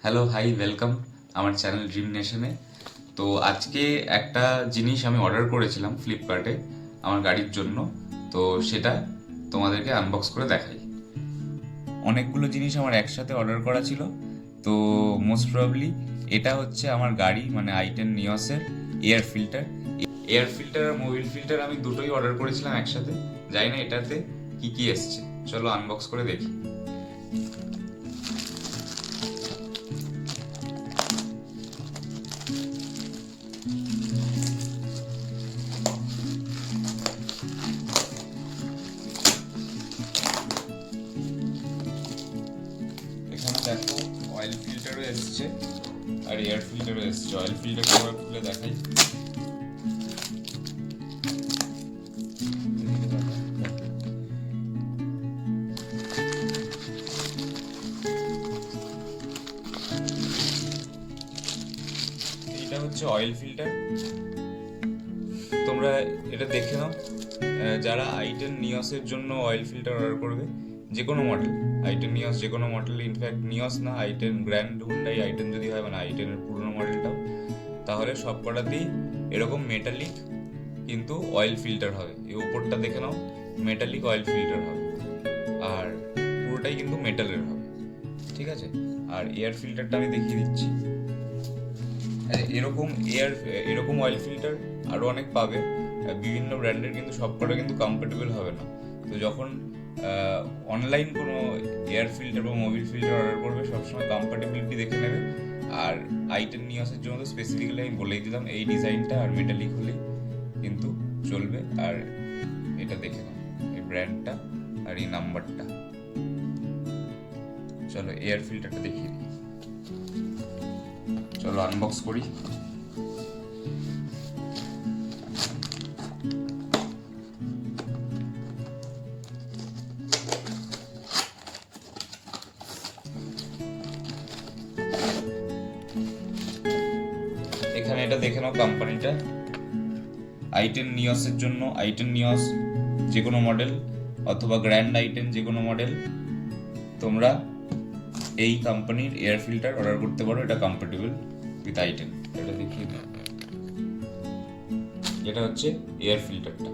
Hello, high, welcome আমার channel dream নেশনে। তো আজকে একটা জিনিস আমি অর্ডার করেছিলাম ফ্লিপকার্টে আমার গাড়ির জন্য। তো সেটা তোমাদেরকে আনবক্স করে দেখাই। অনেকগুলো জিনিস আমার একসাথে অর্ডার করা ছিল। তো মোস্ট প্রবাবলি এটা হচ্ছে আমার গাড়ি মানে আই10 নিয়সের এয়ার ফিল্টার। এয়ার ফিল্টার আর মোবিল ফিল্টার আমি দুটোই অর্ডার করেছিলাম একসাথে। জানি না এটাতে কি কি এসছে, চলো আনবক্স করে দেখি। এখানে দেখো অয়েল ফিল্টারও এসছে আর এয়ার ফিল্টারও এসছে। অয়েল ফিল্টারটা আমরা খুলে দেখাই। এইটা হচ্ছে অয়েল ফিল্টার, তোমরা এটা দেখে নাও। যারা আই10 নিয়সের জন্য অয়েল ফিল্টার অর্ডার করবে, যে কোনো মডেল আই10 নিয়স, যে কোনো মডেল, ইনফ্যাক্ট নিয়স না আই10 গ্র্যান্ড হুন্ডাই আই10 যদি হয় মানে আই10 এর পুরোনো মডেলটাও, তাহলে সব কটাতেই এরকম মেটালিক কিন্তু অয়েল ফিল্টার হবে। এই উপরটা দেখে নাও, মেটালিক অয়েল ফিল্টার হবে আর পুরোটাই কিন্তু মেটালের হবে, ঠিক আছে। আর এয়ার ফিল্টারটা আমি দেখিয়ে দিচ্ছি। এরকম এরকম অয়েল ফিল্টার আরও অনেক পাবে বিভিন্ন ব্র্যান্ডের, কিন্তু সবকটা কিন্তু কম্প্যাটেবল হবে না। তো যখন অনলাইন কোনো এয়ার ফিল্টার বা মোবিল ফিল্টার অর্ডার করবে, সবসময় কম্প্যাটেবিলিটি দেখে নেবে। আর আই10 নিয়সের জন্য তো স্পেসিফিক্যালি আমি বলেই দিলাম এই ডিজাইনটা আর মেটালিক হলেই কিন্তু চলবে। আর এটা দেখে নাও, এই ব্র্যান্ডটা আর এই নাম্বারটা। চলো এয়ার ফিল্টারটা দেখিয়ে দিই, চলো আনবক্স করি। এখানে এটা দেখে নাও কোম্পানিটা, আই10 নিয়সের জন্য আই10 নিয়স যে কোনো মডেল অথবা গ্র্যান্ড আই10 যে কোনো মডেল, তোমরা এই কোম্পানির এয়ার ফিল্টার অর্ডার করতে পারো। এটা কম্প্যাটেবল উইথ আই10। এটা দেখিয়ে দিই, এটা হচ্ছে এয়ার ফিল্টারটা।